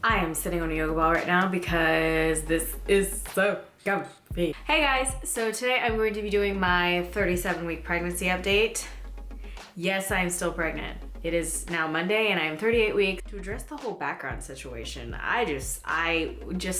I am sitting on a yoga ball right now because this is so comfy. Hey guys, so today I'm going to be doing my 37-week pregnancy update. Yes, I am still pregnant. It is now Monday and I am 38 weeks. To address the whole background situation, I just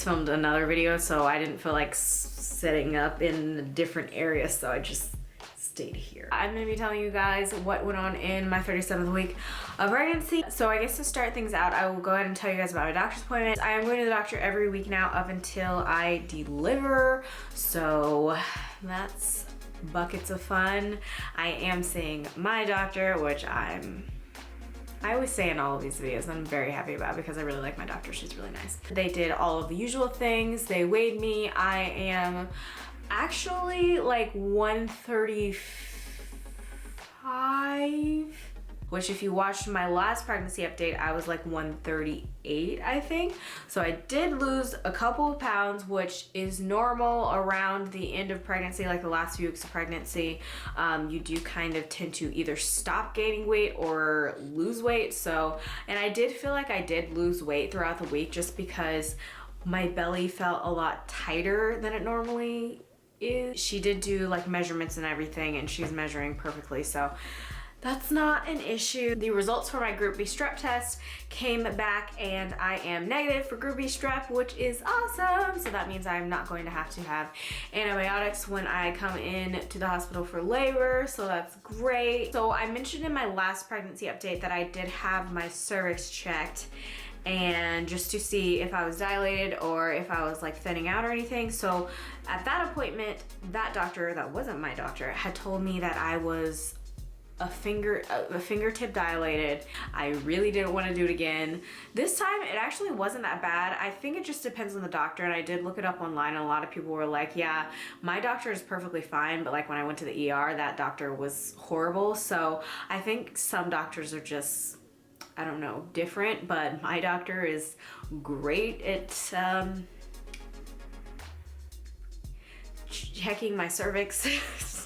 filmed another video, so I didn't feel like setting up in a different area, so I just stayed here. I'm gonna be telling you guys what went on in my 37th week of pregnancy. So I guess to start things out, I will go ahead and tell you guys about my doctor's appointment. I am going to the doctor every week now up until I deliver. So that's buckets of fun. I am seeing my doctor, which I always say in all of these videos, I'm very happy about because I really like my doctor. She's really nice. They did all of the usual things. They weighed me. I am actually like 135, which if you watched my last pregnancy update, I was like 138, I think. So I did lose a couple of pounds, which is normal around the end of pregnancy, like the last few weeks of pregnancy. You do kind of tend to either stop gaining weight or lose weight. So, and I did feel like I did lose weight throughout the week just because my belly felt a lot tighter than it normally is. She did do like measurements and everything, and she's measuring perfectly, so that's not an issue. The results for my Group B strep test came back and I am negative for Group B strep, which is awesome. So that means I'm not going to have antibiotics when I come in to the hospital for labor, so that's great. So I mentioned in my last pregnancy update that I did have my cervix checked, and just to see if I was dilated or if I was like thinning out or anything. So at that appointment, that doctor, that wasn't my doctor, had told me that I was a fingertip dilated. I really didn't want to do it again. This time it actually wasn't that bad. I think it just depends on the doctor, and I did look it up online and a lot of people were like, yeah, my doctor is perfectly fine, but like when I went to the ER, that doctor was horrible. So I think some doctors are just, I don't know, different, but my doctor is great at checking my cervix.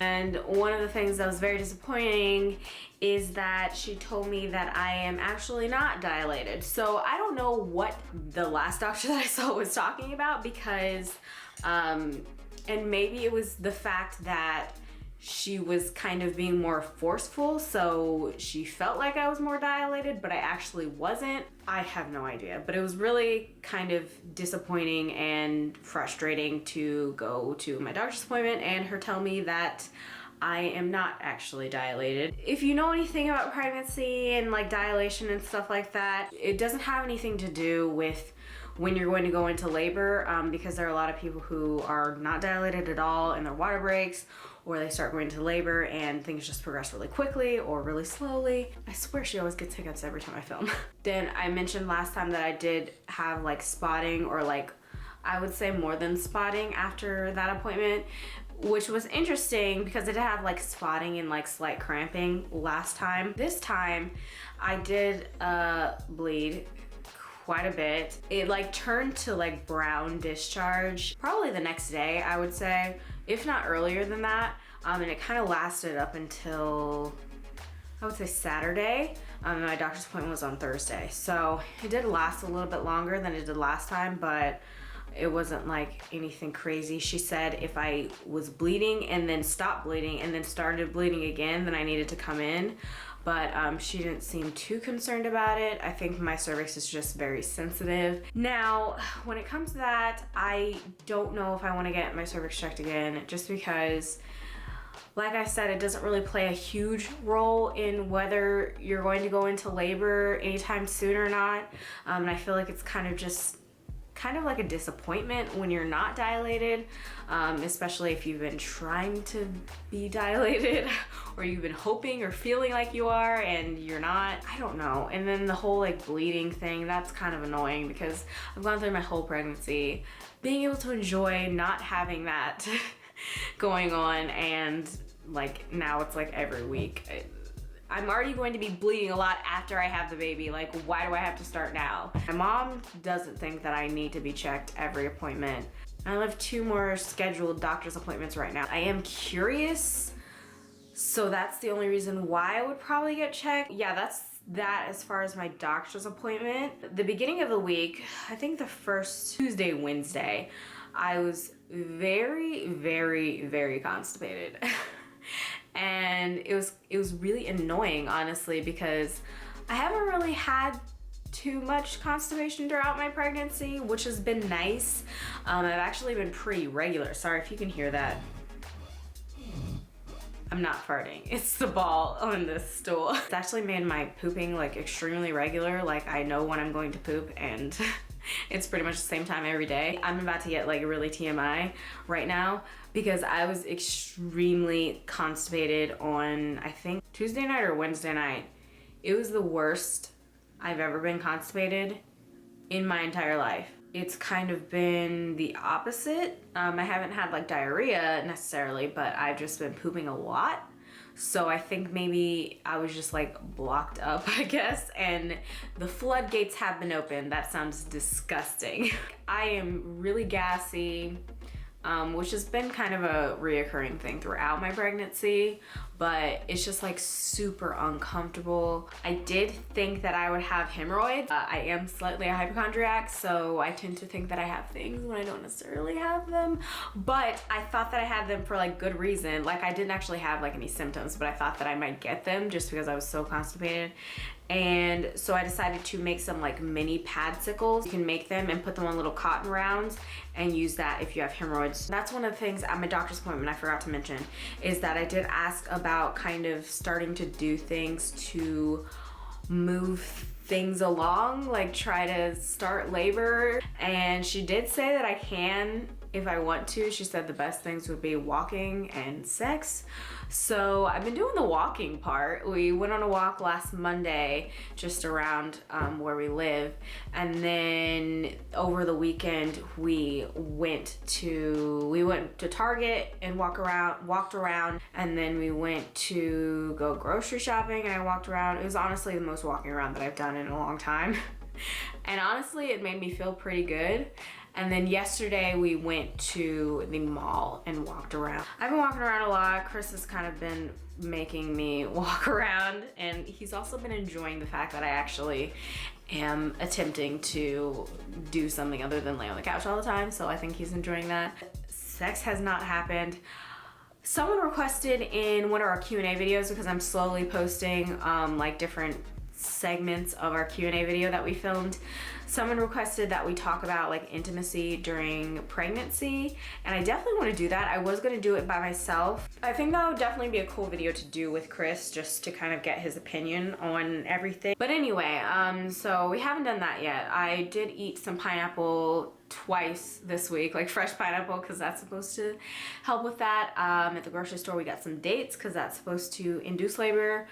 And one of the things that was very disappointing is that she told me that I am actually not dilated. So I don't know what the last doctor that I saw was talking about, because and maybe it was the fact that she was kind of being more forceful, so she felt like I was more dilated, but I actually wasn't. I have no idea, but it was really kind of disappointing and frustrating to go to my doctor's appointment and her tell me that I am not actually dilated. If you know anything about pregnancy and like dilation and stuff like that, it doesn't have anything to do with when you're going to go into labor, because there are a lot of people who are not dilated at all and their water breaks, or they start going into labor and things just progress really quickly or really slowly. I swear she always gets hiccups every time I film. Then I mentioned last time that I did have like spotting, or like I would say more than spotting after that appointment, which was interesting because it had like spotting and like slight cramping last time. This time I did bleed quite a bit. It like turned to like brown discharge probably the next day, I would say, if not earlier than that. And it kind of lasted up until, I would say, Saturday. My doctor's appointment was on Thursday. So it did last a little bit longer than it did last time, but it wasn't like anything crazy. She said if I was bleeding and then stopped bleeding and then started bleeding again, then I needed to come in. But she didn't seem too concerned about it. I think my cervix is just very sensitive. Now, when it comes to that, I don't know if I want to get my cervix checked again, just because, like I said, it doesn't really play a huge role in whether you're going to go into labor anytime soon or not. And I feel like it's kind of like a disappointment when you're not dilated, especially if you've been trying to be dilated or you've been hoping or feeling like you are and you're not. I don't know. And then the whole like bleeding thing, that's kind of annoying because I've gone through my whole pregnancy being able to enjoy not having that going on, and like now it's like every week. I'm already going to be bleeding a lot after I have the baby. Like, why do I have to start now? My mom doesn't think that I need to be checked every appointment. I have 2 more scheduled doctor's appointments right now. I am curious, so that's the only reason why I would probably get checked. Yeah, that as far as my doctor's appointment. The beginning of the week, I think the first Tuesday, Wednesday, I was very, very, very constipated. And it was really annoying, honestly, because I haven't really had too much constipation throughout my pregnancy, which has been nice. I've actually been pretty regular. Sorry if you can hear that. I'm not farting. It's the ball on this stool. It's actually made my pooping like extremely regular. Like I know when I'm going to poop and it's pretty much the same time every day. I'm about to get like really TMI right now because I was extremely constipated on, I think, Tuesday night or Wednesday night. It was the worst I've ever been constipated in my entire life. It's kind of been the opposite. I haven't had like diarrhea necessarily, but I've just been pooping a lot. So I think maybe I was just like blocked up, I guess, and the floodgates have been opened. That sounds disgusting. I am really gassy, which has been kind of a reoccurring thing throughout my pregnancy, but it's just like super uncomfortable. I did think that I would have hemorrhoids. I am slightly a hypochondriac, so I tend to think that I have things when I don't necessarily have them, but I thought that I had them for like good reason. Like I didn't actually have like any symptoms, but I thought that I might get them just because I was so constipated. And so I decided to make some like mini padsicles. You can make them and put them on little cotton rounds and use that if you have hemorrhoids. That's one of the things at my doctor's appointment I forgot to mention, is that I did ask about kind of starting to do things to move things along, like try to start labor. And she did say that I can if I want to. She said the best things would be walking and sex. So I've been doing the walking part. We went on a walk last Monday just around where we live, and then over the weekend we went to Target and walked around, and then we went to go grocery shopping and I walked around. It was honestly the most walking around that I've done in a long time. And honestly, it made me feel pretty good. And then yesterday we went to the mall and walked around. I've been walking around a lot. Chris has kind of been making me walk around, and he's also been enjoying the fact that I actually am attempting to do something other than lay on the couch all the time. So I think he's enjoying that. Sex has not happened. Someone requested in one of our Q&A videos, because I'm slowly posting like different segments of our Q&A video that we filmed. Someone requested that we talk about like intimacy during pregnancy, and I definitely want to do that. I was going to do it by myself. I think that would definitely be a cool video to do with Chris, just to kind of get his opinion on everything. But anyway, so we haven't done that yet. I did eat some pineapple twice this week, like fresh pineapple, because that's supposed to help with that. At the grocery store we got some dates because that's supposed to induce labor.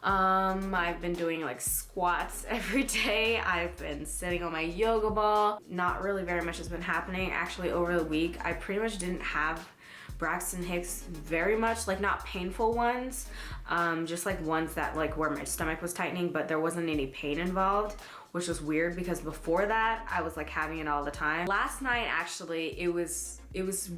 I've been doing like squats every day. I've been sitting on my yoga ball. Not really very much has been happening. Actually, over the week, I pretty much didn't have Braxton Hicks very much, like not painful ones, just like ones that like where my stomach was tightening, but there wasn't any pain involved, which was weird because before that I was like having it all the time. Last night, actually, it was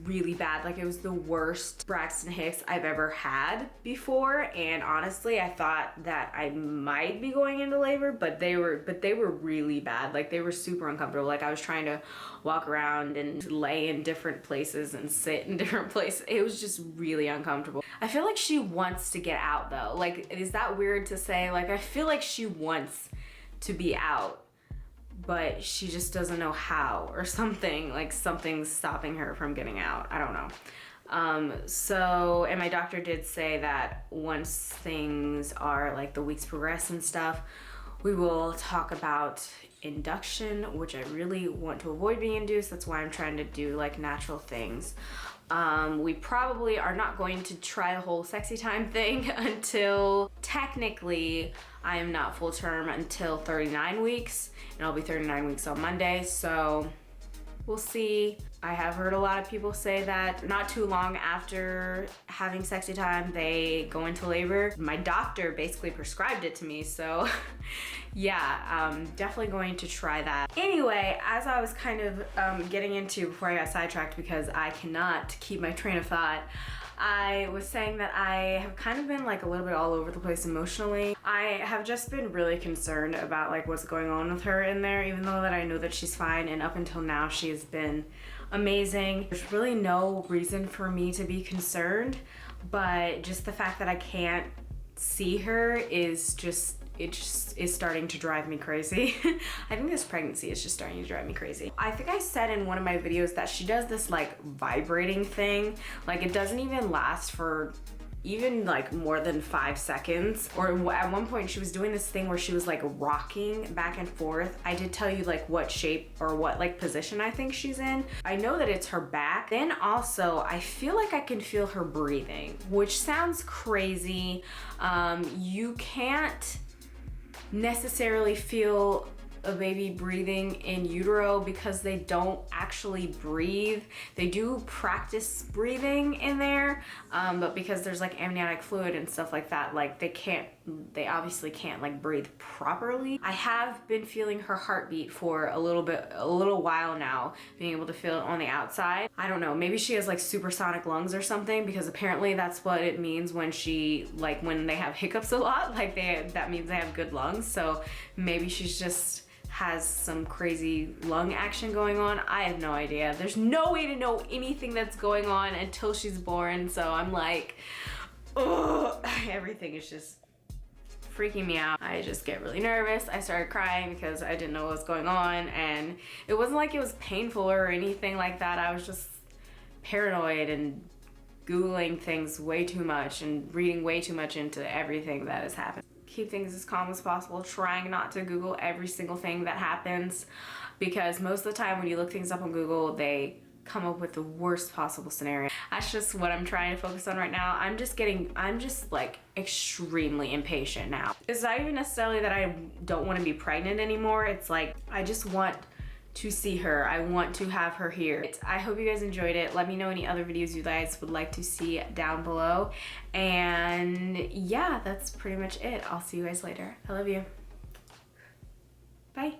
really bad. Like it was the worst Braxton Hicks I've ever had before, and honestly I thought that I might be going into labor, but they were really bad. Like they were super uncomfortable. Like I was trying to walk around and lay in different places and sit in different places. It was just really uncomfortable. I feel like she wants to get out though. Like, is that weird to say? Like I feel like she wants to be out, but she just doesn't know how, or something, like something's stopping her from getting out. I don't know. And my doctor did say that once things are like the weeks progress and stuff, we will talk about induction, which I really want to avoid being induced. That's why I'm trying to do like natural things. We probably are not going to try the whole sexy time thing until technically I am not full term until 39 weeks, and I'll be 39 weeks on Monday, so we'll see. I have heard a lot of people say that not too long after having sexy time, they go into labor. My doctor basically prescribed it to me, so yeah, I'm definitely going to try that. Anyway, as I was kind of getting into before I got sidetracked because I cannot keep my train of thought, I was saying that I have kind of been like a little bit all over the place emotionally. I have just been really concerned about like what's going on with her in there, even though that I know that she's fine, and up until now she has been amazing. There's really no reason for me to be concerned, but just the fact that I can't see her is just, it just is starting to drive me crazy. I think this pregnancy is just starting to drive me crazy. I think I said in one of my videos that she does this like vibrating thing. Like it doesn't even last for even like more than 5 seconds. Or at one point she was doing this thing where she was like rocking back and forth. I did tell you like what shape or what like position I think she's in. I know that it's her back. Then also I feel like I can feel her breathing, which sounds crazy. You can't necessarily feel a baby breathing in utero because they don't actually breathe. They do practice breathing in there, but because there's like amniotic fluid and stuff like that, like they obviously can't like breathe properly. I have been feeling her heartbeat for a little while now, being able to feel it on the outside. I don't know, maybe she has like supersonic lungs or something, because apparently that's what it means when when they have hiccups a lot, like that means they have good lungs. So maybe she's just has some crazy lung action going on. I have no idea. There's no way to know anything that's going on until she's born. So I'm like, oh, everything is just freaking me out. I just get really nervous. I started crying because I didn't know what was going on, and it wasn't like it was painful or anything like that. I was just paranoid and Googling things way too much and reading way too much into everything that has happened. Keep things as calm as possible, trying not to Google every single thing that happens, because most of the time when you look things up on Google, they come up with the worst possible scenario. That's just what I'm trying to focus on right now. I'm just like extremely impatient now. It's not even necessarily that I don't want to be pregnant anymore. It's like, I just want to see her. I want to have her here. I hope you guys enjoyed it. Let me know any other videos you guys would like to see down below. And yeah, that's pretty much it. I'll see you guys later. I love you. Bye.